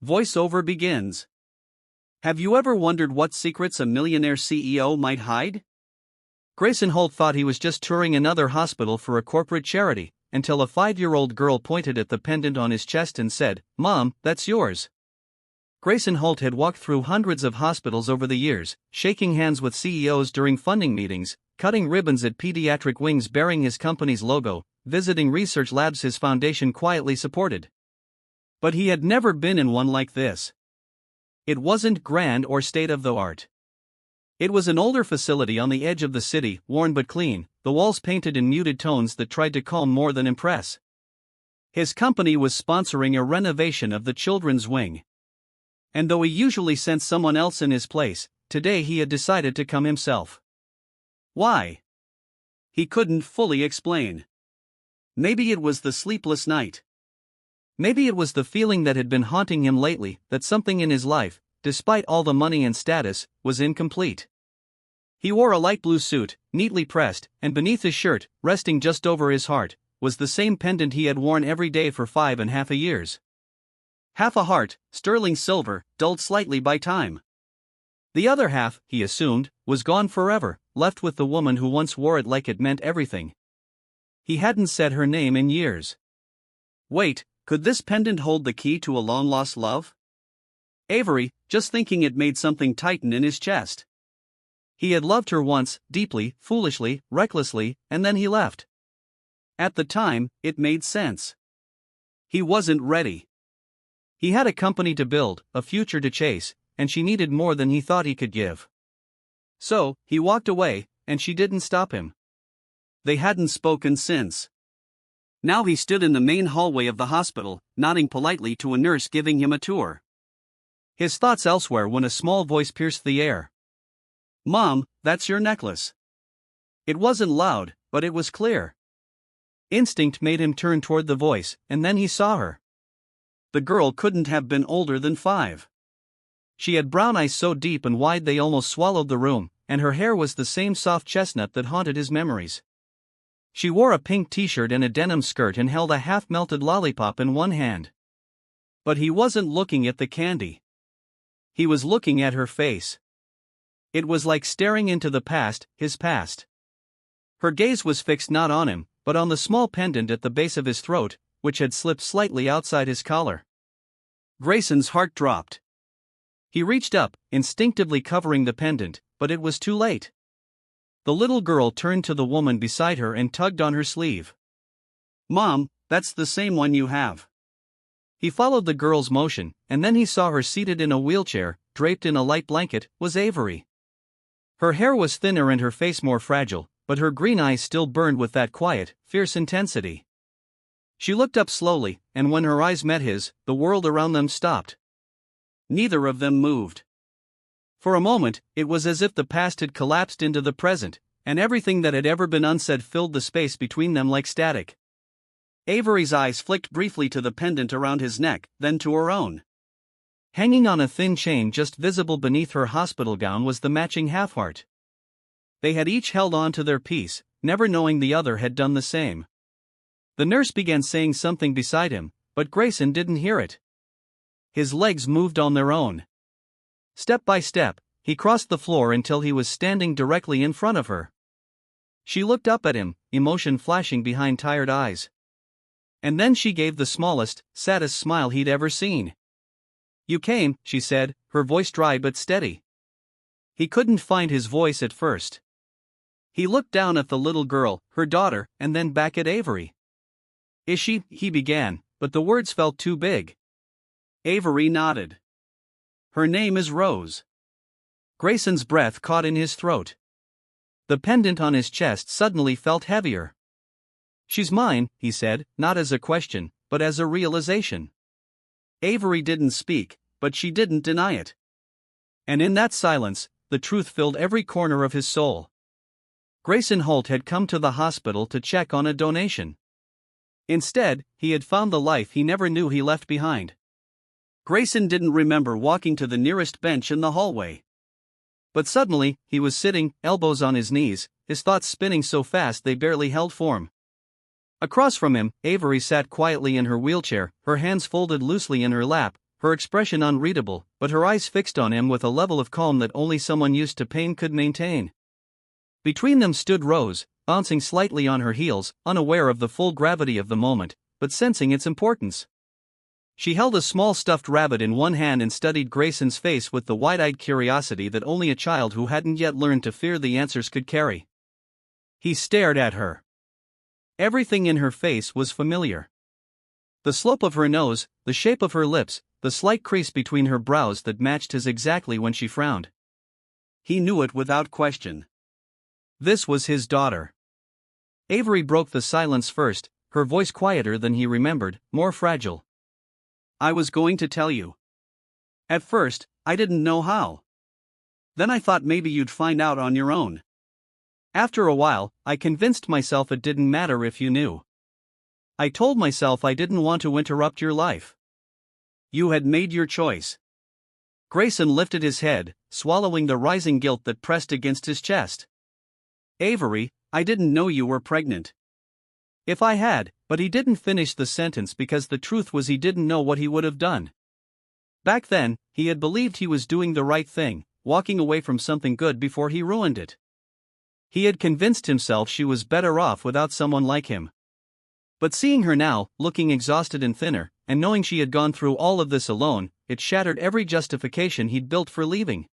Voiceover begins. Have you ever wondered what secrets a millionaire CEO might hide? Grayson Holt thought he was just touring another hospital for a corporate charity, until a 5-year-old girl pointed at the pendant on his chest and said, "Mom, that's yours." Grayson Holt had walked through hundreds of hospitals over the years, shaking hands with CEOs during funding meetings, cutting ribbons at pediatric wings bearing his company's logo, visiting research labs his foundation quietly supported. But he had never been in one like this. It wasn't grand or state-of-the-art. It was an older facility on the edge of the city, worn but clean, the walls painted in muted tones that tried to calm more than impress. His company was sponsoring a renovation of the children's wing. And though he usually sent someone else in his place, today he had decided to come himself. Why? He couldn't fully explain. Maybe it was the sleepless night. Maybe it was the feeling that had been haunting him lately, that something in his life, despite all the money and status, was incomplete. He wore a light blue suit, neatly pressed, and beneath his shirt, resting just over his heart, was the same pendant he had worn every day for 5.5 years. Half a heart, sterling silver, dulled slightly by time. The other half, he assumed, was gone forever, left with the woman who once wore it like it meant everything. He hadn't said her name in years. Wait, could this pendant hold the key to a long-lost love? Avery, just thinking it made something tighten in his chest. He had loved her once, deeply, foolishly, recklessly, and then he left. At the time, it made sense. He wasn't ready. He had a company to build, a future to chase, and she needed more than he thought he could give. So, he walked away, and she didn't stop him. They hadn't spoken since. Now he stood in the main hallway of the hospital, nodding politely to a nurse giving him a tour. His thoughts elsewhere when a small voice pierced the air. "Mom, that's your necklace." It wasn't loud, but it was clear. Instinct made him turn toward the voice, and then he saw her. The girl couldn't have been older than 5. She had brown eyes so deep and wide they almost swallowed the room, and her hair was the same soft chestnut that haunted his memories. She wore a pink t-shirt and a denim skirt and held a half-melted lollipop in one hand. But he wasn't looking at the candy. He was looking at her face. It was like staring into the past, his past. Her gaze was fixed not on him, but on the small pendant at the base of his throat, which had slipped slightly outside his collar. Grayson's heart dropped. He reached up, instinctively covering the pendant, but it was too late. The little girl turned to the woman beside her and tugged on her sleeve. "Mom, that's the same one you have." He followed the girl's motion, and then he saw her seated in a wheelchair, draped in a light blanket, was Avery. Her hair was thinner and her face more fragile, but her green eyes still burned with that quiet, fierce intensity. She looked up slowly, and when her eyes met his, the world around them stopped. Neither of them moved. For a moment, it was as if the past had collapsed into the present, and everything that had ever been unsaid filled the space between them like static. Avery's eyes flicked briefly to the pendant around his neck, then to her own. Hanging on a thin chain just visible beneath her hospital gown was the matching half-heart. They had each held on to their piece, never knowing the other had done the same. The nurse began saying something beside him, but Grayson didn't hear it. His legs moved on their own. Step by step, he crossed the floor until he was standing directly in front of her. She looked up at him, emotion flashing behind tired eyes. And then she gave the smallest, saddest smile he'd ever seen. "You came," she said, her voice dry but steady. He couldn't find his voice at first. He looked down at the little girl, her daughter, and then back at Avery. "Is she?" he began, but the words felt too big. Avery nodded. "Her name is Rose." Grayson's breath caught in his throat. The pendant on his chest suddenly felt heavier. "She's mine," he said, not as a question, but as a realization. Avery didn't speak, but she didn't deny it. And in that silence, the truth filled every corner of his soul. Grayson Holt had come to the hospital to check on a donation. Instead, he had found the life he never knew he left behind. Grayson didn't remember walking to the nearest bench in the hallway. But suddenly, he was sitting, elbows on his knees, his thoughts spinning so fast they barely held form. Across from him, Avery sat quietly in her wheelchair, her hands folded loosely in her lap, her expression unreadable, but her eyes fixed on him with a level of calm that only someone used to pain could maintain. Between them stood Rose, bouncing slightly on her heels, unaware of the full gravity of the moment, but sensing its importance. She held a small stuffed rabbit in one hand and studied Grayson's face with the wide-eyed curiosity that only a child who hadn't yet learned to fear the answers could carry. He stared at her. Everything in her face was familiar. The slope of her nose, the shape of her lips, the slight crease between her brows that matched his exactly when she frowned. He knew it without question. This was his daughter. Avery broke the silence first, her voice quieter than he remembered, more fragile. I was going to tell you. At first, I didn't know how. Then I thought maybe you'd find out on your own. After a while, I convinced myself it didn't matter if you knew. I told myself I didn't want to interrupt your life. You had made your choice. Grayson lifted his head, swallowing the rising guilt that pressed against his chest. Avery, I didn't know you were pregnant. If I had, but he didn't finish the sentence because the truth was he didn't know what he would have done. Back then, he had believed he was doing the right thing, walking away from something good before he ruined it. He had convinced himself she was better off without someone like him. But seeing her now, looking exhausted and thinner, and knowing she had gone through all of this alone, it shattered every justification he'd built for leaving.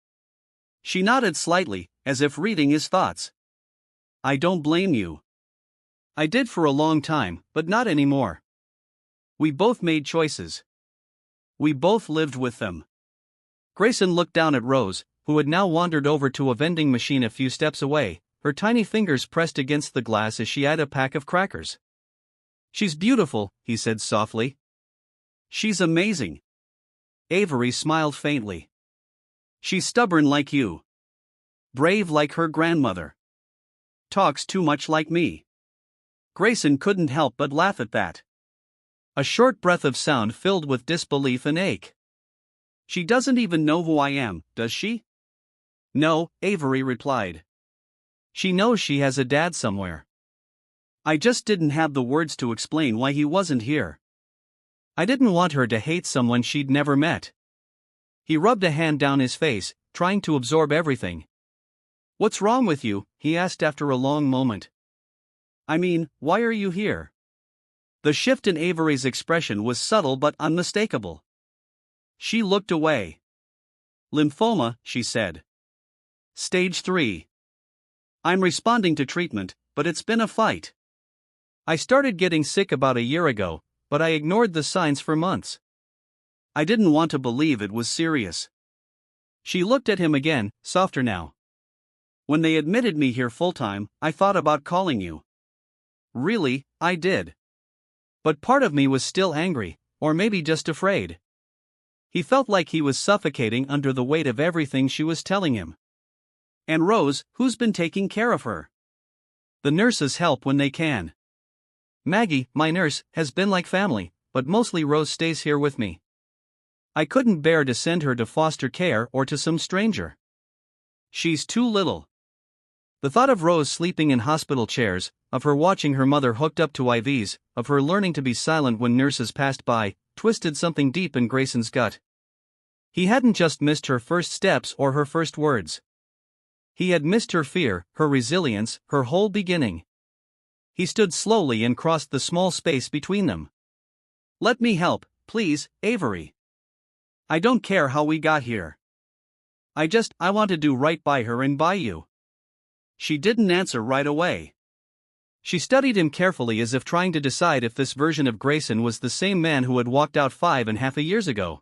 She nodded slightly, as if reading his thoughts. I don't blame you. I did for a long time, but not anymore. We both made choices. We both lived with them. Grayson looked down at Rose, who had now wandered over to a vending machine a few steps away, her tiny fingers pressed against the glass as she ate a pack of crackers. She's beautiful, he said softly. She's amazing. Avery smiled faintly. She's stubborn like you. Brave like her grandmother. Talks too much like me. Grayson couldn't help but laugh at that. A short breath of sound filled with disbelief and ache. She doesn't even know who I am, does she? No, Avery replied. She knows she has a dad somewhere. I just didn't have the words to explain why he wasn't here. I didn't want her to hate someone she'd never met. He rubbed a hand down his face, trying to absorb everything. What's wrong with you? He asked after a long moment. I mean, why are you here? The shift in Avery's expression was subtle but unmistakable. She looked away. Lymphoma, she said. Stage 3. I'm responding to treatment, but it's been a fight. I started getting sick about a year ago, but I ignored the signs for months. I didn't want to believe it was serious. She looked at him again, softer now. When they admitted me here full-time, I thought about calling you. Really, I did. But part of me was still angry, or maybe just afraid. He felt like he was suffocating under the weight of everything she was telling him. And Rose, who's been taking care of her? The nurses help when they can. Maggie, my nurse, has been like family, but mostly Rose stays here with me. I couldn't bear to send her to foster care or to some stranger. She's too little. The thought of Rose sleeping in hospital chairs, of her watching her mother hooked up to IVs, of her learning to be silent when nurses passed by, twisted something deep in Grayson's gut. He hadn't just missed her first steps or her first words. He had missed her fear, her resilience, her whole beginning. He stood slowly and crossed the small space between them. Let me help, please, Avery. I don't care how we got here. I want to do right by her and by you. She didn't answer right away. She studied him carefully as if trying to decide if this version of Grayson was the same man who had walked out 5.5 years ago.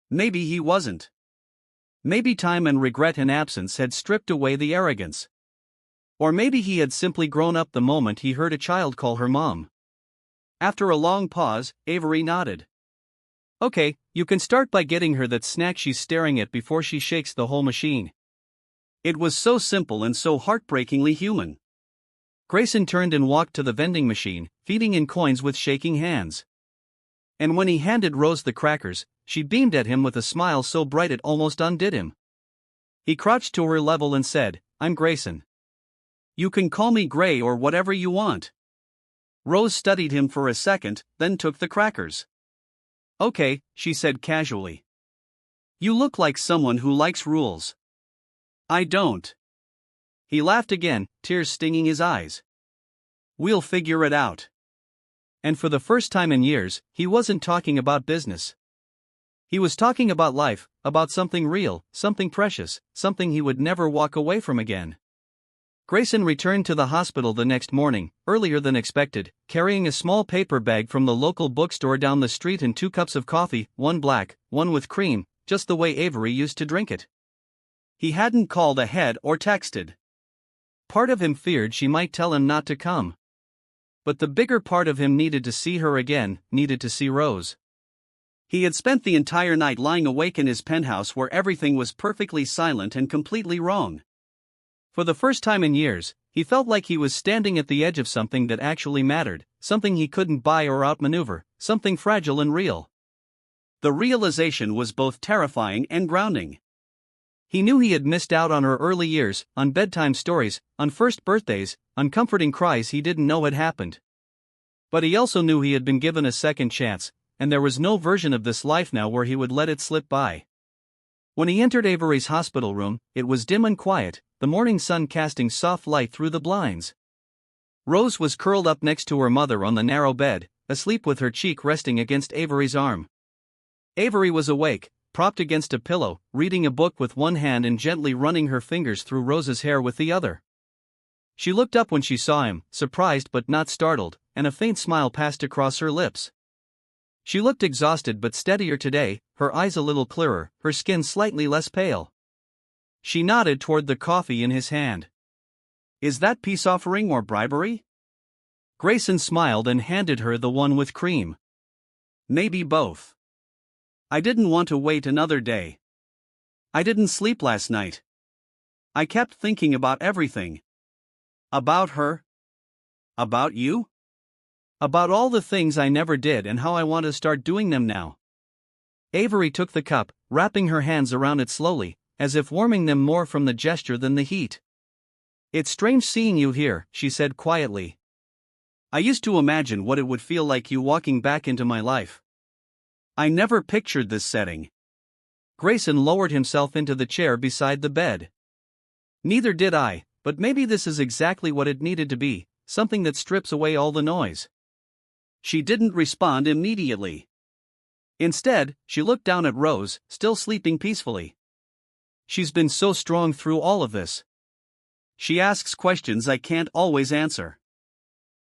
Maybe he wasn't. Maybe time and regret and absence had stripped away the arrogance. Or maybe he had simply grown up the moment he heard a child call her mom. After a long pause, Avery nodded. Okay, you can start by getting her that snack she's staring at before she shakes the whole machine. It was so simple and so heartbreakingly human. Grayson turned and walked to the vending machine, feeding in coins with shaking hands. And when he handed Rose the crackers, she beamed at him with a smile so bright it almost undid him. He crouched to her level and said, I'm Grayson. You can call me Gray or whatever you want. Rose studied him for a second, then took the crackers. Okay, she said casually. You look like someone who likes rules. I don't. He laughed again, tears stinging his eyes. We'll figure it out. And for the first time in years, he wasn't talking about business. He was talking about life, about something real, something precious, something he would never walk away from again. Grayson returned to the hospital the next morning, earlier than expected, carrying a small paper bag from the local bookstore down the street and 2 cups of coffee, one black, one with cream, just the way Avery used to drink it. He hadn't called ahead or texted. Part of him feared she might tell him not to come. But the bigger part of him needed to see her again, needed to see Rose. He had spent the entire night lying awake in his penthouse where everything was perfectly silent and completely wrong. For the first time in years, he felt like he was standing at the edge of something that actually mattered, something he couldn't buy or outmaneuver, something fragile and real. The realization was both terrifying and grounding. He knew he had missed out on her early years, on bedtime stories, on first birthdays, on comforting cries he didn't know had happened. But he also knew he had been given a second chance, and there was no version of this life now where he would let it slip by. When he entered Avery's hospital room, it was dim and quiet, the morning sun casting soft light through the blinds. Rose was curled up next to her mother on the narrow bed, asleep with her cheek resting against Avery's arm. Avery was awake, propped against a pillow, reading a book with one hand and gently running her fingers through Rose's hair with the other. She looked up when she saw him, surprised but not startled, and a faint smile passed across her lips. She looked exhausted but steadier today, her eyes a little clearer, her skin slightly less pale. She nodded toward the coffee in his hand. Is that peace offering or bribery? Grayson smiled and handed her the one with cream. Maybe both. I didn't want to wait another day. I didn't sleep last night. I kept thinking about everything. About her. About you. About all the things I never did and how I want to start doing them now. Avery took the cup, wrapping her hands around it slowly, as if warming them more from the gesture than the heat. It's strange seeing you here, she said quietly. I used to imagine what it would feel like you walking back into my life. I never pictured this setting. Grayson lowered himself into the chair beside the bed. Neither did I, but maybe this is exactly what it needed to be, something that strips away all the noise. She didn't respond immediately. Instead, she looked down at Rose, still sleeping peacefully. She's been so strong through all of this. She asks questions I can't always answer.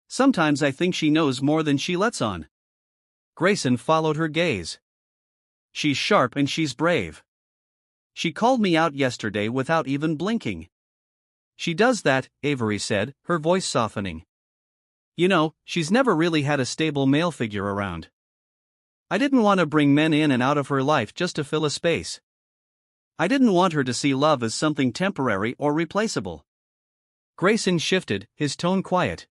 Sometimes I think she knows more than she lets on. Grayson followed her gaze. She's sharp and she's brave. She called me out yesterday without even blinking. She does that, Avery said, her voice softening. You know, she's never really had a stable male figure around. I didn't want to bring men in and out of her life just to fill a space. I didn't want her to see love as something temporary or replaceable. Grayson shifted, his tone quiet.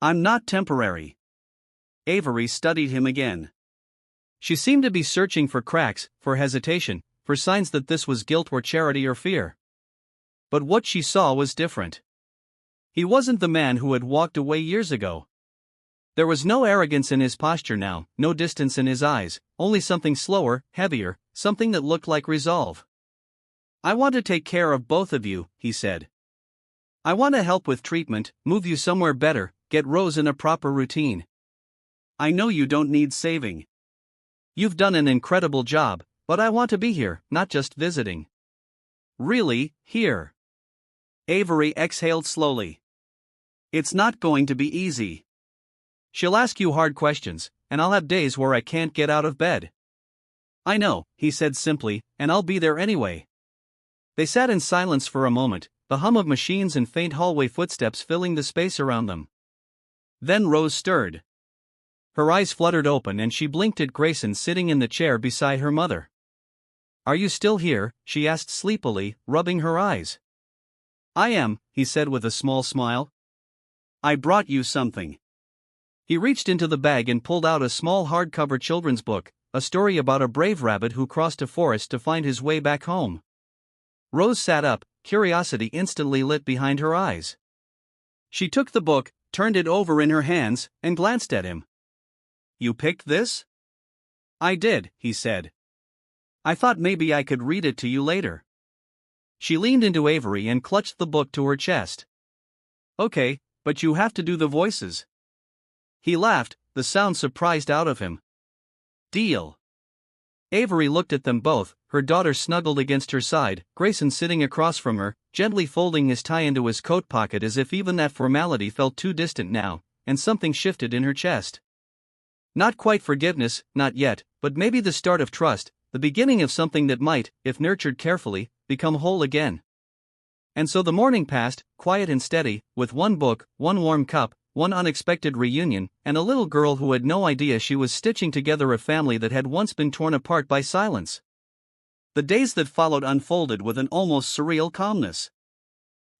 I'm not temporary. Avery studied him again. She seemed to be searching for cracks, for hesitation, for signs that this was guilt or charity or fear. But what she saw was different. He wasn't the man who had walked away years ago. There was no arrogance in his posture now, no distance in his eyes, only something slower, heavier, something that looked like resolve. I want to take care of both of you, he said. I want to help with treatment, move you somewhere better, get Rose in a proper routine. I know you don't need saving. You've done an incredible job, but I want to be here, not just visiting. Really, here. Avery exhaled slowly. It's not going to be easy. She'll ask you hard questions, and I'll have days where I can't get out of bed. I know, he said simply, and I'll be there anyway. They sat in silence for a moment, the hum of machines and faint hallway footsteps filling the space around them. Then Rose stirred. Her eyes fluttered open and she blinked at Grayson sitting in the chair beside her mother. Are you still here? She asked sleepily, rubbing her eyes. I am, he said with a small smile. I brought you something. He reached into the bag and pulled out a small hardcover children's book, a story about a brave rabbit who crossed a forest to find his way back home. Rose sat up, curiosity instantly lit behind her eyes. She took the book, turned it over in her hands, and glanced at him. You picked this? I did, he said. I thought maybe I could read it to you later. She leaned into Avery and clutched the book to her chest. Okay, but you have to do the voices. He laughed, the sound surprised out of him. Deal. Avery looked at them both, her daughter snuggled against her side, Grayson sitting across from her, gently folding his tie into his coat pocket as if even that formality felt too distant now, and something shifted in her chest. Not quite forgiveness, not yet, but maybe the start of trust, the beginning of something that might, if nurtured carefully, become whole again. And so the morning passed, quiet and steady, with one book, one warm cup, one unexpected reunion, and a little girl who had no idea she was stitching together a family that had once been torn apart by silence. The days that followed unfolded with an almost surreal calmness.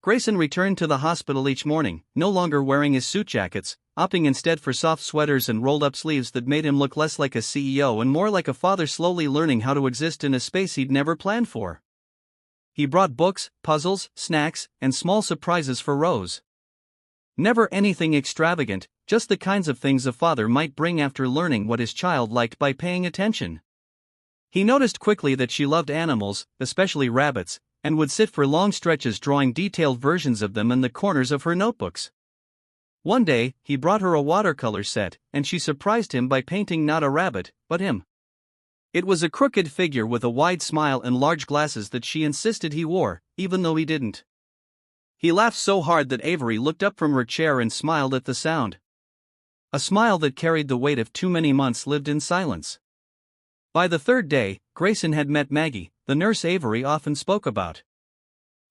Grayson returned to the hospital each morning, no longer wearing his suit jackets, opting instead for soft sweaters and rolled-up sleeves that made him look less like a CEO and more like a father slowly learning how to exist in a space he'd never planned for. He brought books, puzzles, snacks, and small surprises for Rose. Never anything extravagant, just the kinds of things a father might bring after learning what his child liked by paying attention. He noticed quickly that she loved animals, especially rabbits, and would sit for long stretches drawing detailed versions of them in the corners of her notebooks. One day, he brought her a watercolor set, and she surprised him by painting not a rabbit, but him. It was a crooked figure with a wide smile and large glasses that she insisted he wore, even though he didn't. He laughed so hard that Avery looked up from her chair and smiled at the sound. A smile that carried the weight of too many months lived in silence. By the third day, Grayson had met Maggie, the nurse Avery often spoke about.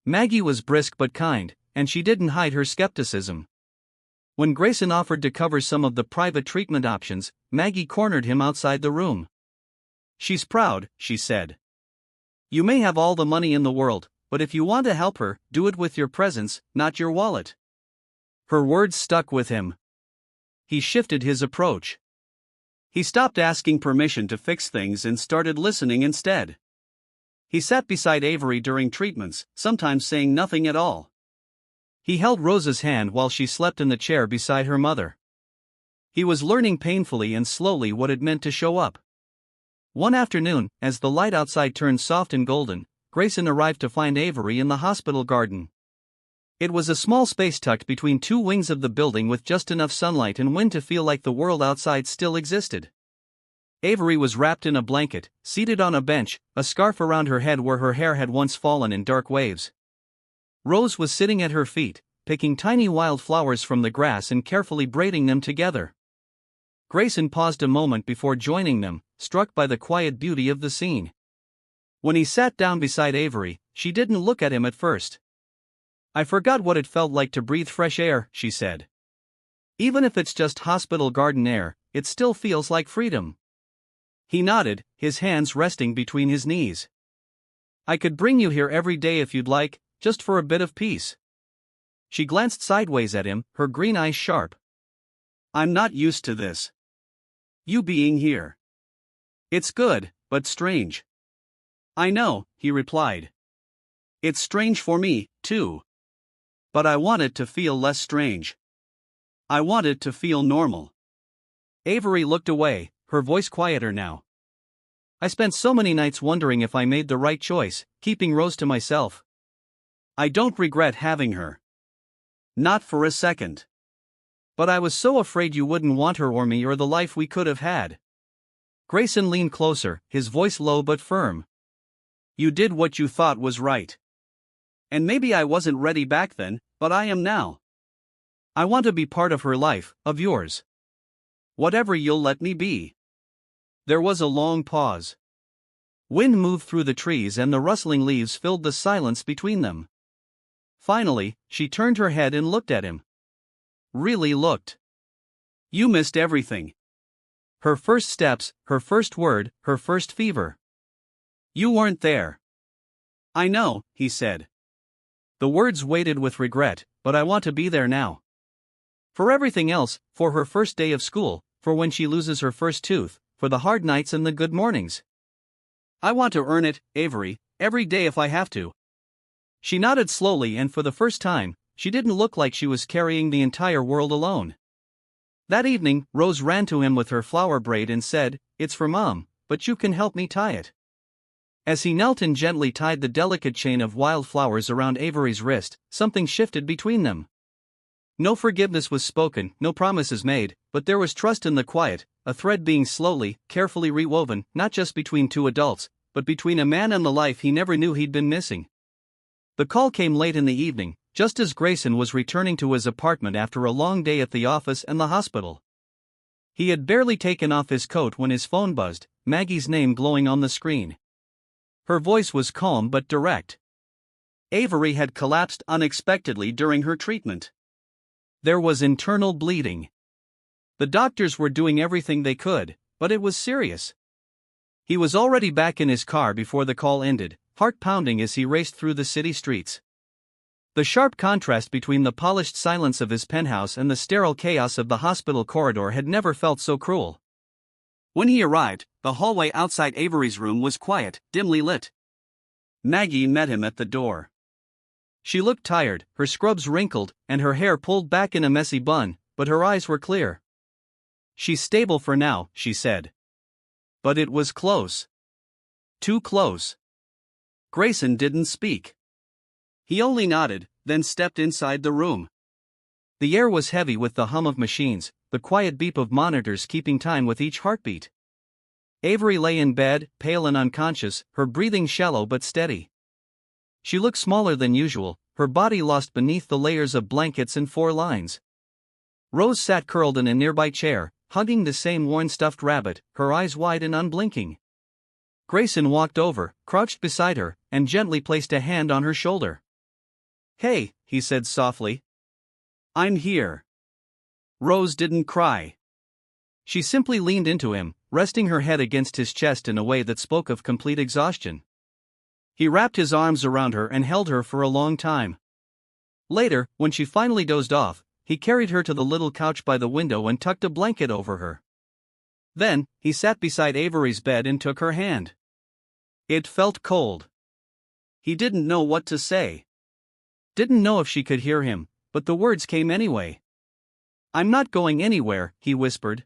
Maggie was brisk but kind, and she didn't hide her skepticism. When Grayson offered to cover some of the private treatment options, Maggie cornered him outside the room. She's proud, she said. You may have all the money in the world, but if you want to help her, do it with your presence, not your wallet. Her words stuck with him. He shifted his approach. He stopped asking permission to fix things and started listening instead. He sat beside Avery during treatments, sometimes saying nothing at all. He held Rose's hand while she slept in the chair beside her mother. He was learning painfully and slowly what it meant to show up. One afternoon, as the light outside turned soft and golden, Grayson arrived to find Avery in the hospital garden. It was a small space tucked between two wings of the building with just enough sunlight and wind to feel like the world outside still existed. Avery was wrapped in a blanket, seated on a bench, a scarf around her head where her hair had once fallen in dark waves. Rose was sitting at her feet, picking tiny wild flowers from the grass and carefully braiding them together. Grayson paused a moment before joining them, struck by the quiet beauty of the scene. When he sat down beside Avery, she didn't look at him at first. I forgot what it felt like to breathe fresh air, she said. Even if it's just hospital garden air, it still feels like freedom. He nodded, his hands resting between his knees. I could bring you here every day if you'd like, just for a bit of peace. She glanced sideways at him, her green eyes sharp. I'm not used to this. You being here. It's good, but strange. I know, he replied. It's strange for me, too. But I want it to feel less strange. I want it to feel normal. Avery looked away, her voice quieter now. I spent so many nights wondering if I made the right choice, keeping Rose to myself. I don't regret having her. Not for a second. But I was so afraid you wouldn't want her or me or the life we could have had. Grayson leaned closer, his voice low but firm. You did what you thought was right. And maybe I wasn't ready back then, but I am now. I want to be part of her life, of yours. Whatever you'll let me be. There was a long pause. Wind moved through the trees and the rustling leaves filled the silence between them. Finally, she turned her head and looked at him. Really looked. You missed everything. Her first steps, her first word, her first fever. You weren't there. I know, he said. The words weighted with regret, but I want to be there now. For everything else, for her first day of school, for when she loses her first tooth, for the hard nights and the good mornings. I want to earn it, Avery, every day if I have to. She nodded slowly, and for the first time, she didn't look like she was carrying the entire world alone. That evening, Rose ran to him with her flower braid and said, "It's for Mom," but you can help me tie it." As he knelt and gently tied the delicate chain of wildflowers around Avery's wrist, something shifted between them. No forgiveness was spoken, no promises made, but there was trust in the quiet, a thread being slowly, carefully rewoven, not just between two adults, but between a man and the life he never knew he'd been missing. The call came late in the evening, just as Grayson was returning to his apartment after a long day at the office and the hospital. He had barely taken off his coat when his phone buzzed, Maggie's name glowing on the screen. Her voice was calm but direct. Avery had collapsed unexpectedly during her treatment. There was internal bleeding. The doctors were doing everything they could, but it was serious. He was already back in his car before the call ended, heart pounding as he raced through the city streets. The sharp contrast between the polished silence of his penthouse and the sterile chaos of the hospital corridor had never felt so cruel. When he arrived, the hallway outside Avery's room was quiet, dimly lit. Maggie met him at the door. She looked tired, her scrubs wrinkled, and her hair pulled back in a messy bun, but her eyes were clear. "She's stable for now," she said. But it was close. Too close. Grayson didn't speak. He only nodded, then stepped inside the room. The air was heavy with the hum of machines, the quiet beep of monitors keeping time with each heartbeat. Avery lay in bed, pale and unconscious, her breathing shallow but steady. She looked smaller than usual, her body lost beneath the layers of blankets and 4 lines. Rose sat curled in a nearby chair, hugging the same worn stuffed rabbit, her eyes wide and unblinking. Grayson walked over, crouched beside her, and gently placed a hand on her shoulder. "Hey," he said softly. "I'm here." Rose didn't cry. She simply leaned into him, resting her head against his chest in a way that spoke of complete exhaustion. He wrapped his arms around her and held her for a long time. Later, when she finally dozed off, he carried her to the little couch by the window and tucked a blanket over her. Then, he sat beside Avery's bed and took her hand. It felt cold. He didn't know what to say. Didn't know if she could hear him, but the words came anyway. "I'm not going anywhere," he whispered.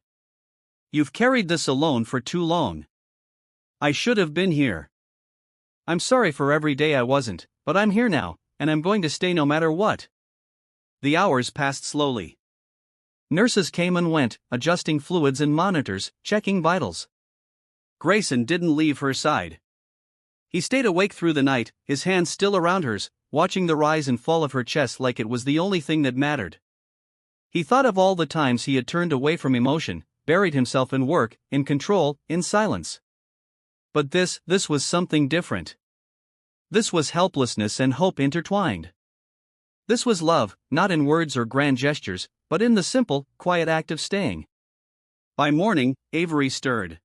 "You've carried this alone for too long. I should have been here. I'm sorry for every day I wasn't, but I'm here now, and I'm going to stay no matter what." The hours passed slowly. Nurses came and went, adjusting fluids and monitors, checking vitals. Grayson didn't leave her side. He stayed awake through the night, his hands still around hers, watching the rise and fall of her chest like it was the only thing that mattered. He thought of all the times he had turned away from emotion, buried himself in work, in control, in silence. But this was something different. This was helplessness and hope intertwined. This was love, not in words or grand gestures, but in the simple, quiet act of staying. By morning, Avery stirred.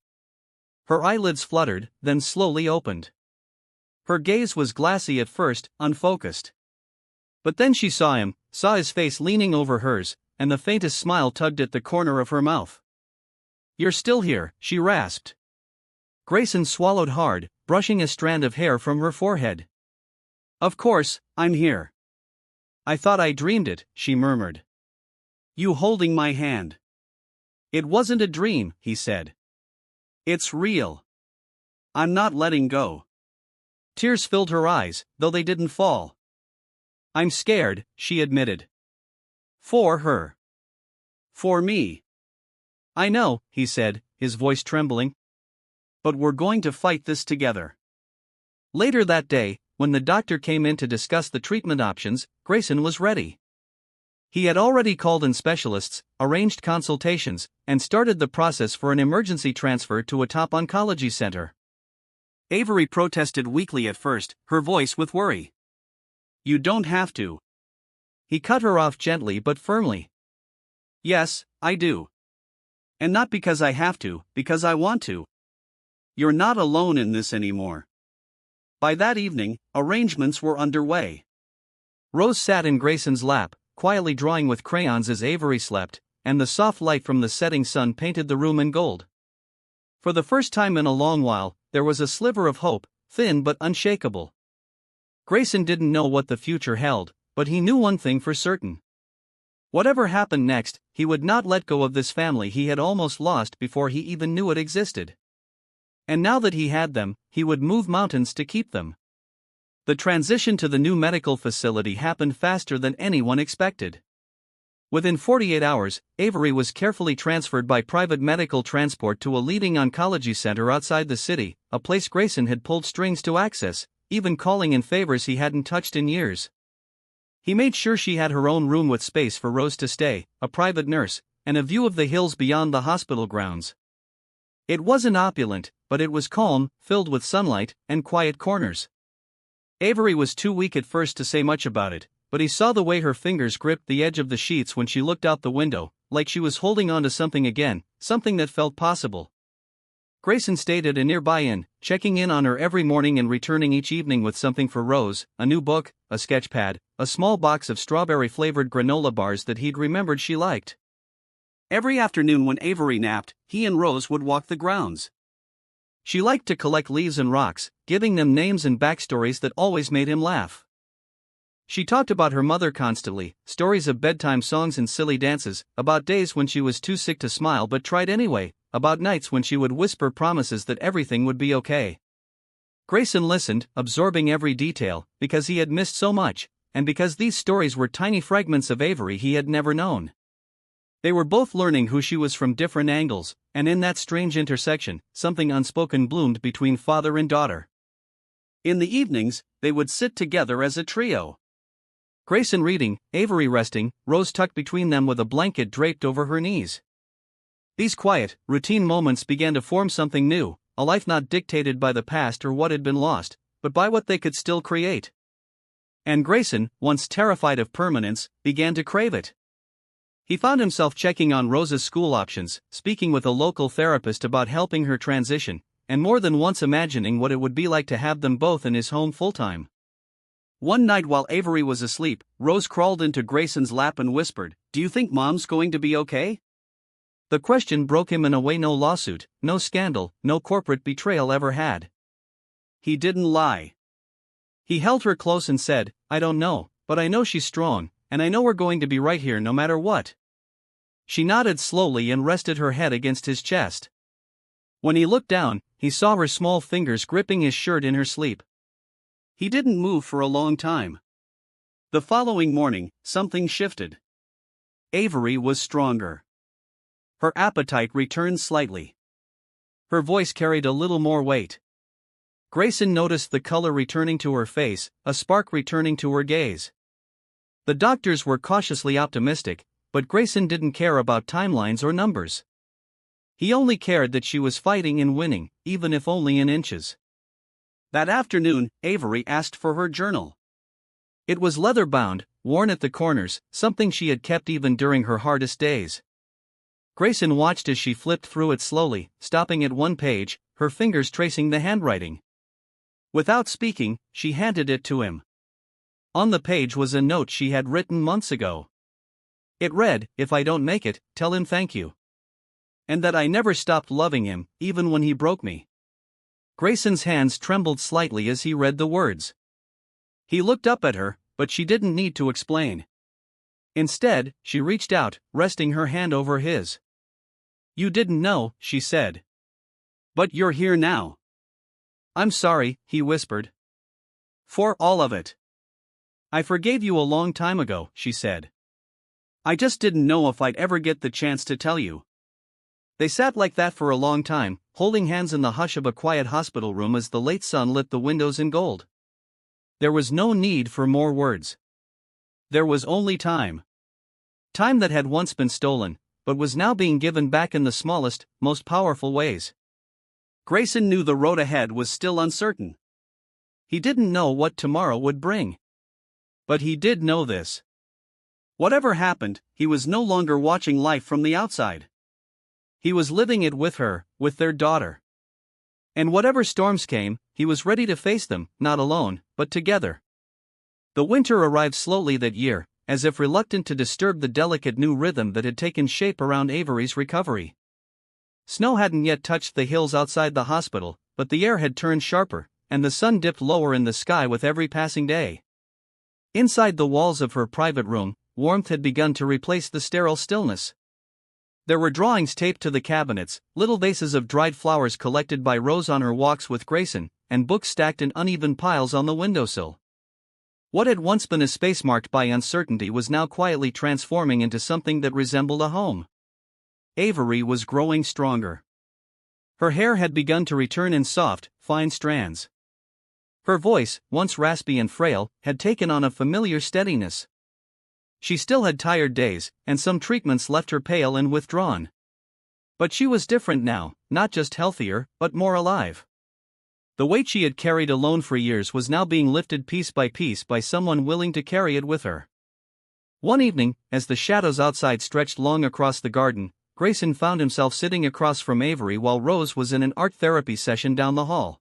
Her eyelids fluttered, then slowly opened. Her gaze was glassy at first, unfocused. But then she saw him, saw his face leaning over hers, and the faintest smile tugged at the corner of her mouth. "You're still here," she rasped. Grayson swallowed hard, brushing a strand of hair from her forehead. "Of course, I'm here. I thought I dreamed it," she murmured. "You holding my hand." "It wasn't a dream," he said. "It's real. I'm not letting go." Tears filled her eyes, though they didn't fall. "I'm scared," she admitted. For her. For me. "I know," he said, his voice trembling. "But we're going to fight this together." Later that day, when the doctor came in to discuss the treatment options, Grayson was ready. He had already called in specialists, arranged consultations, and started the process for an emergency transfer to a top oncology center. Avery protested weakly at first, her voice with worry. "You don't have to." He cut her off gently but firmly. "Yes, I do. And not because I have to, because I want to. You're not alone in this anymore." By that evening, arrangements were underway. Rose sat in Grayson's lap, quietly drawing with crayons as Avery slept, and the soft light from the setting sun painted the room in gold. For the first time in a long while, there was a sliver of hope, thin but unshakable. Grayson didn't know what the future held, but he knew one thing for certain. Whatever happened next, he would not let go of this family he had almost lost before he even knew it existed. And now that he had them, he would move mountains to keep them. The transition to the new medical facility happened faster than anyone expected. Within 48 hours, Avery was carefully transferred by private medical transport to a leading oncology center outside the city, a place Grayson had pulled strings to access, even calling in favors he hadn't touched in years. He made sure she had her own room with space for Rose to stay, a private nurse, and a view of the hills beyond the hospital grounds. It wasn't opulent, but it was calm, filled with sunlight and quiet corners. Avery was too weak at first to say much about it, but he saw the way her fingers gripped the edge of the sheets when she looked out the window, like she was holding on to something again, something that felt possible. Grayson stayed at a nearby inn, checking in on her every morning and returning each evening with something for Rose, a new book, a sketch pad, a small box of strawberry-flavored granola bars that he'd remembered she liked. Every afternoon when Avery napped, he and Rose would walk the grounds. She liked to collect leaves and rocks, giving them names and backstories that always made him laugh. She talked about her mother constantly, stories of bedtime songs and silly dances, about days when she was too sick to smile but tried anyway, about nights when she would whisper promises that everything would be okay. Grayson listened, absorbing every detail, because he had missed so much, and because these stories were tiny fragments of Avery he had never known. They were both learning who she was from different angles, and in that strange intersection, something unspoken bloomed between father and daughter. In the evenings, they would sit together as a trio. Grayson reading, Avery resting, Rose tucked between them with a blanket draped over her knees. These quiet, routine moments began to form something new, a life not dictated by the past or what had been lost, but by what they could still create. And Grayson, once terrified of permanence, began to crave it. He found himself checking on Rose's school options, speaking with a local therapist about helping her transition, and more than once imagining what it would be like to have them both in his home full-time. One night while Avery was asleep, Rose crawled into Grayson's lap and whispered, "Do you think Mom's going to be okay?" The question broke him in a way no lawsuit, no scandal, no corporate betrayal ever had. He didn't lie. He held her close and said, "I don't know, but I know she's strong, and I know we're going to be right here no matter what." She nodded slowly and rested her head against his chest. When he looked down, he saw her small fingers gripping his shirt in her sleep. He didn't move for a long time. The following morning, something shifted. Avery was stronger. Her appetite returned slightly. Her voice carried a little more weight. Grayson noticed the color returning to her face, a spark returning to her gaze. The doctors were cautiously optimistic, but Grayson didn't care about timelines or numbers. He only cared that she was fighting and winning, even if only in inches. That afternoon, Avery asked for her journal. It was leather-bound, worn at the corners, something she had kept even during her hardest days. Grayson watched as she flipped through it slowly, stopping at one page, her fingers tracing the handwriting. Without speaking, she handed it to him. On the page was a note she had written months ago. It read, "If I don't make it, tell him thank you. And that I never stopped loving him, even when he broke me." Grayson's hands trembled slightly as he read the words. He looked up at her, but she didn't need to explain. Instead, she reached out, resting her hand over his. "You didn't know," she said. "But you're here now." "I'm sorry," he whispered. "For all of it. I forgave you a long time ago," she said. "I just didn't know if I'd ever get the chance to tell you." They sat like that for a long time, holding hands in the hush of a quiet hospital room as the late sun lit the windows in gold. There was no need for more words. There was only time. Time that had once been stolen, but was now being given back in the smallest, most powerful ways. Grayson knew the road ahead was still uncertain. He didn't know what tomorrow would bring. But he did know this. Whatever happened, he was no longer watching life from the outside. He was living it with her, with their daughter. And whatever storms came, he was ready to face them, not alone, but together. The winter arrived slowly that year, as if reluctant to disturb the delicate new rhythm that had taken shape around Avery's recovery. Snow hadn't yet touched the hills outside the hospital, but the air had turned sharper, and the sun dipped lower in the sky with every passing day. Inside the walls of her private room, warmth had begun to replace the sterile stillness. There were drawings taped to the cabinets, little vases of dried flowers collected by Rose on her walks with Grayson, and books stacked in uneven piles on the windowsill. What had once been a space marked by uncertainty was now quietly transforming into something that resembled a home. Avery was growing stronger. Her hair had begun to return in soft, fine strands. Her voice, once raspy and frail, had taken on a familiar steadiness. She still had tired days, and some treatments left her pale and withdrawn. But she was different now, not just healthier, but more alive. The weight she had carried alone for years was now being lifted piece by someone willing to carry it with her. One evening, as the shadows outside stretched long across the garden, Grayson found himself sitting across from Avery while Rose was in an art therapy session down the hall.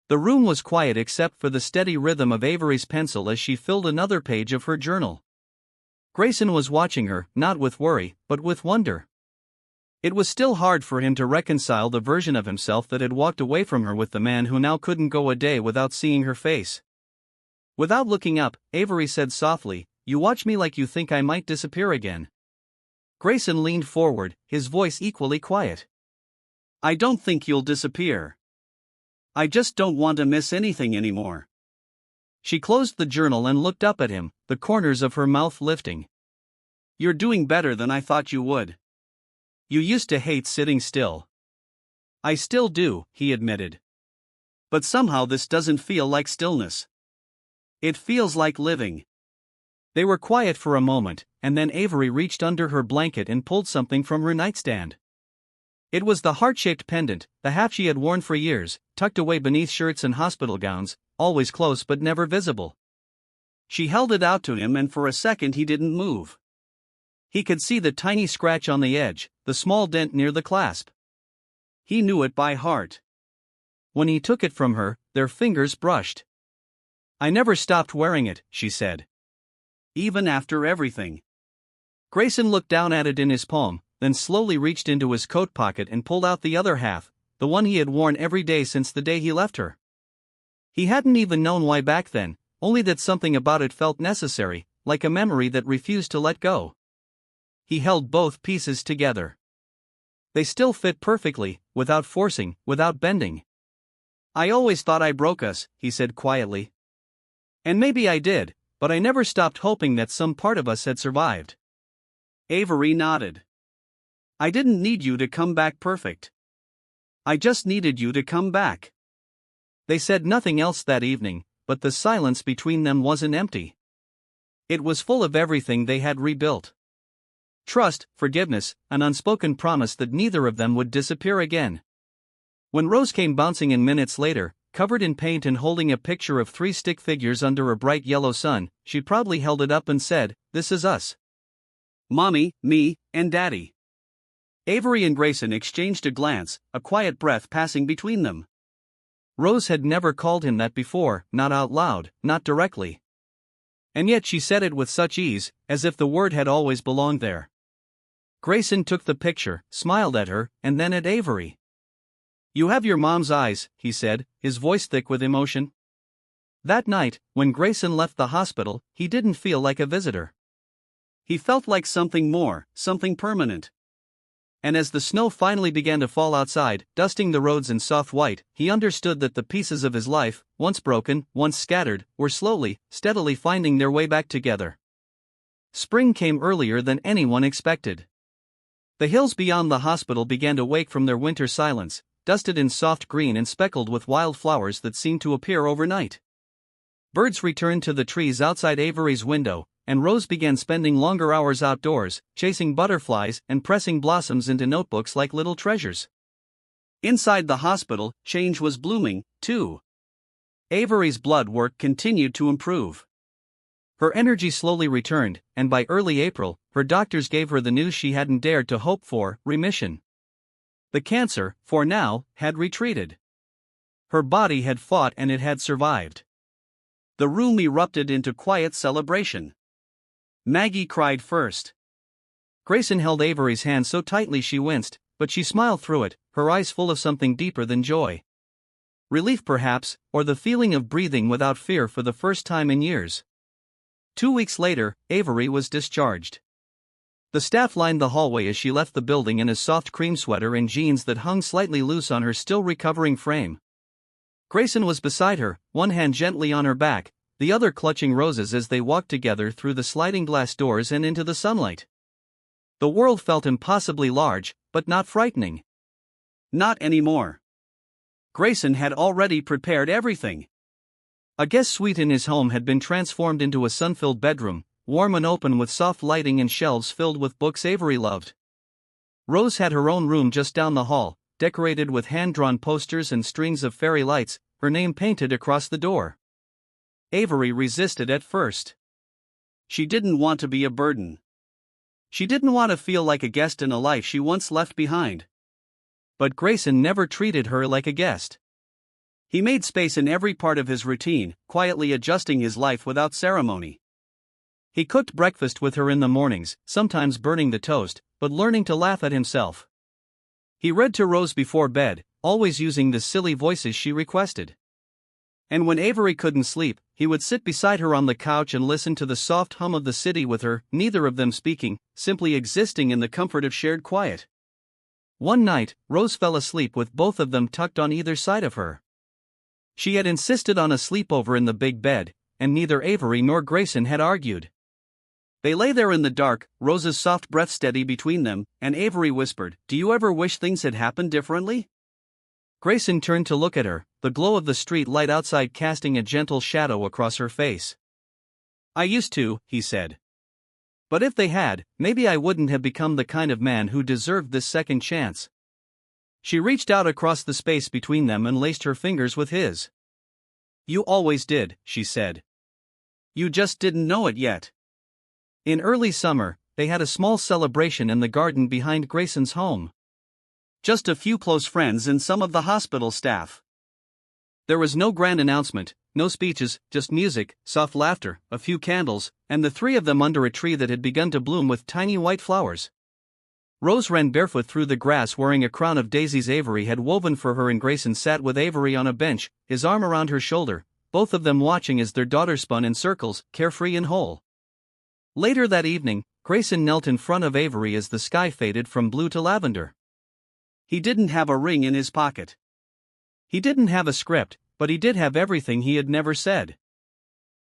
The room was quiet except for the steady rhythm of Avery's pencil as she filled another page of her journal. Grayson was watching her, not with worry, but with wonder. It was still hard for him to reconcile the version of himself that had walked away from her with the man who now couldn't go a day without seeing her face. Without looking up, Avery said softly, "You watch me like you think I might disappear again." Grayson leaned forward, his voice equally quiet. "I don't think you'll disappear. I just don't want to miss anything anymore." She closed the journal and looked up at him, the corners of her mouth lifting. "You're doing better than I thought you would. You used to hate sitting still." "I still do," he admitted. "But somehow this doesn't feel like stillness. It feels like living." They were quiet for a moment, and then Avery reached under her blanket and pulled something from her nightstand. It was the heart-shaped pendant, the half she had worn for years, tucked away beneath shirts and hospital gowns, always close but never visible. She held it out to him and for a second he didn't move. He could see the tiny scratch on the edge, the small dent near the clasp. He knew it by heart. When he took it from her, their fingers brushed. "I never stopped wearing it," she said. "Even after everything." Grayson looked down at it in his palm, then slowly reached into his coat pocket and pulled out the other half, the one he had worn every day since the day he left her. He hadn't even known why back then, only that something about it felt necessary, like a memory that refused to let go. He held both pieces together. They still fit perfectly, without forcing, without bending. "I always thought I broke us," he said quietly. "And maybe I did, but I never stopped hoping that some part of us had survived." Avery nodded. "I didn't need you to come back perfect. I just needed you to come back." They said nothing else that evening, but the silence between them wasn't empty. It was full of everything they had rebuilt. Trust, forgiveness, an unspoken promise that neither of them would disappear again. When Rose came bouncing in minutes later, covered in paint and holding a picture of 3 stick figures under a bright yellow sun, she proudly held it up and said, "This is us. Mommy, me, and Daddy." Avery and Grayson exchanged a glance, a quiet breath passing between them. Rose had never called him that before, not out loud, not directly. And yet she said it with such ease, as if the word had always belonged there. Grayson took the picture, smiled at her, and then at Avery. "You have your mom's eyes," he said, his voice thick with emotion. That night, when Grayson left the hospital, he didn't feel like a visitor. He felt like something more, something permanent. And as the snow finally began to fall outside, dusting the roads in soft white, he understood that the pieces of his life, once broken, once scattered, were slowly, steadily finding their way back together. Spring came earlier than anyone expected. The hills beyond the hospital began to wake from their winter silence, dusted in soft green and speckled with wild flowers that seemed to appear overnight. Birds returned to the trees outside Avery's window, and Rose began spending longer hours outdoors, chasing butterflies and pressing blossoms into notebooks like little treasures. Inside the hospital, change was blooming, too. Avery's blood work continued to improve. Her energy slowly returned, and by early April, her doctors gave her the news she hadn't dared to hope for: remission. The cancer, for now, had retreated. Her body had fought and it had survived. The room erupted into quiet celebration. Maggie cried first. Grayson held Avery's hand so tightly she winced, but she smiled through it, her eyes full of something deeper than joy. Relief perhaps, or the feeling of breathing without fear for the first time in years. 2 weeks later, Avery was discharged. The staff lined the hallway as she left the building in a soft cream sweater and jeans that hung slightly loose on her still recovering frame. Grayson was beside her, one hand gently on her back, the other clutching roses as they walked together through the sliding glass doors and into the sunlight. The world felt impossibly large, but not frightening. Not anymore. Grayson had already prepared everything. A guest suite in his home had been transformed into a sun-filled bedroom, warm and open with soft lighting and shelves filled with books Avery loved. Rose had her own room just down the hall, decorated with hand-drawn posters and strings of fairy lights, her name painted across the door. Avery resisted at first. She didn't want to be a burden. She didn't want to feel like a guest in a life she once left behind. But Grayson never treated her like a guest. He made space in every part of his routine, quietly adjusting his life without ceremony. He cooked breakfast with her in the mornings, sometimes burning the toast, but learning to laugh at himself. He read to Rose before bed, always using the silly voices she requested. And when Avery couldn't sleep, he would sit beside her on the couch and listen to the soft hum of the city with her, neither of them speaking, simply existing in the comfort of shared quiet. One night, Rose fell asleep with both of them tucked on either side of her. She had insisted on a sleepover in the big bed, and neither Avery nor Grayson had argued. They lay there in the dark, Rose's soft breath steady between them, and Avery whispered, "Do you ever wish things had happened differently?" Grayson turned to look at her, the glow of the street light outside casting a gentle shadow across her face. "I used to," he said. "But if they had, maybe I wouldn't have become the kind of man who deserved this second chance." She reached out across the space between them and laced her fingers with his. "You always did," she said. "You just didn't know it yet." In early summer, they had a small celebration in the garden behind Grayson's home. Just a few close friends and some of the hospital staff. There was no grand announcement, no speeches, just music, soft laughter, a few candles, and the three of them under a tree that had begun to bloom with tiny white flowers. Rose ran barefoot through the grass wearing a crown of daisies Avery had woven for her, and Grayson sat with Avery on a bench, his arm around her shoulder, both of them watching as their daughter spun in circles, carefree and whole. Later that evening, Grayson knelt in front of Avery as the sky faded from blue to lavender. He didn't have a ring in his pocket. He didn't have a script, but he did have everything he had never said.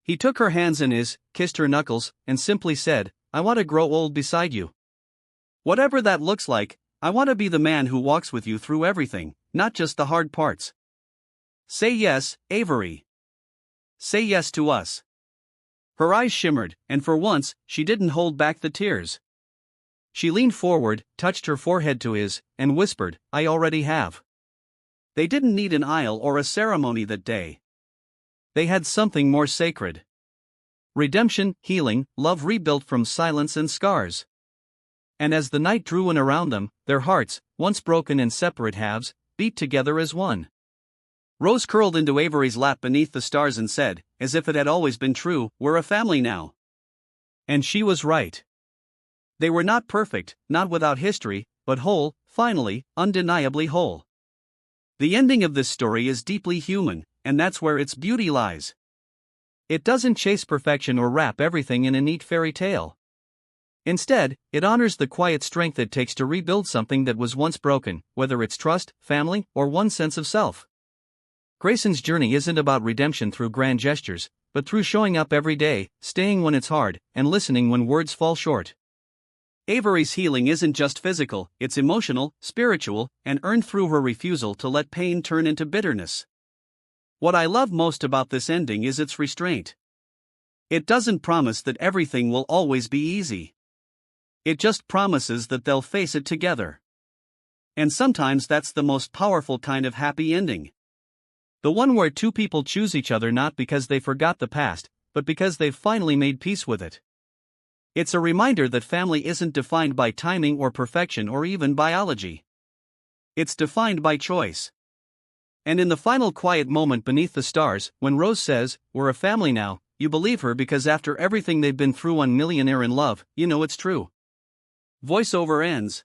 He took her hands in his, kissed her knuckles, and simply said, "I want to grow old beside you. Whatever that looks like, I want to be the man who walks with you through everything, not just the hard parts. Say yes, Avery. Say yes to us." Her eyes shimmered, and for once, she didn't hold back the tears. She leaned forward, touched her forehead to his, and whispered, "I already have." They didn't need an aisle or a ceremony that day. They had something more sacred. Redemption, healing, love rebuilt from silence and scars. And as the night drew in around them, their hearts, once broken in separate halves, beat together as one. Rose curled into Avery's lap beneath the stars and said, as if it had always been true, "We're a family now." And she was right. They were not perfect, not without history, but whole, finally, undeniably whole. The ending of this story is deeply human, and that's where its beauty lies. It doesn't chase perfection or wrap everything in a neat fairy tale. Instead, it honors the quiet strength it takes to rebuild something that was once broken, whether it's trust, family, or one's sense of self. Grayson's journey isn't about redemption through grand gestures, but through showing up every day, staying when it's hard, and listening when words fall short. Avery's healing isn't just physical, it's emotional, spiritual, and earned through her refusal to let pain turn into bitterness. What I love most about this ending is its restraint. It doesn't promise that everything will always be easy. It just promises that they'll face it together. And sometimes that's the most powerful kind of happy ending. The one where two people choose each other not because they forgot the past, but because they've finally made peace with it. It's a reminder that family isn't defined by timing or perfection or even biology. It's defined by choice. And in the final quiet moment beneath the stars, when Rose says, "We're a family now," you believe her because after everything they've been through on Millionaire in Love, you know it's true. Voiceover ends.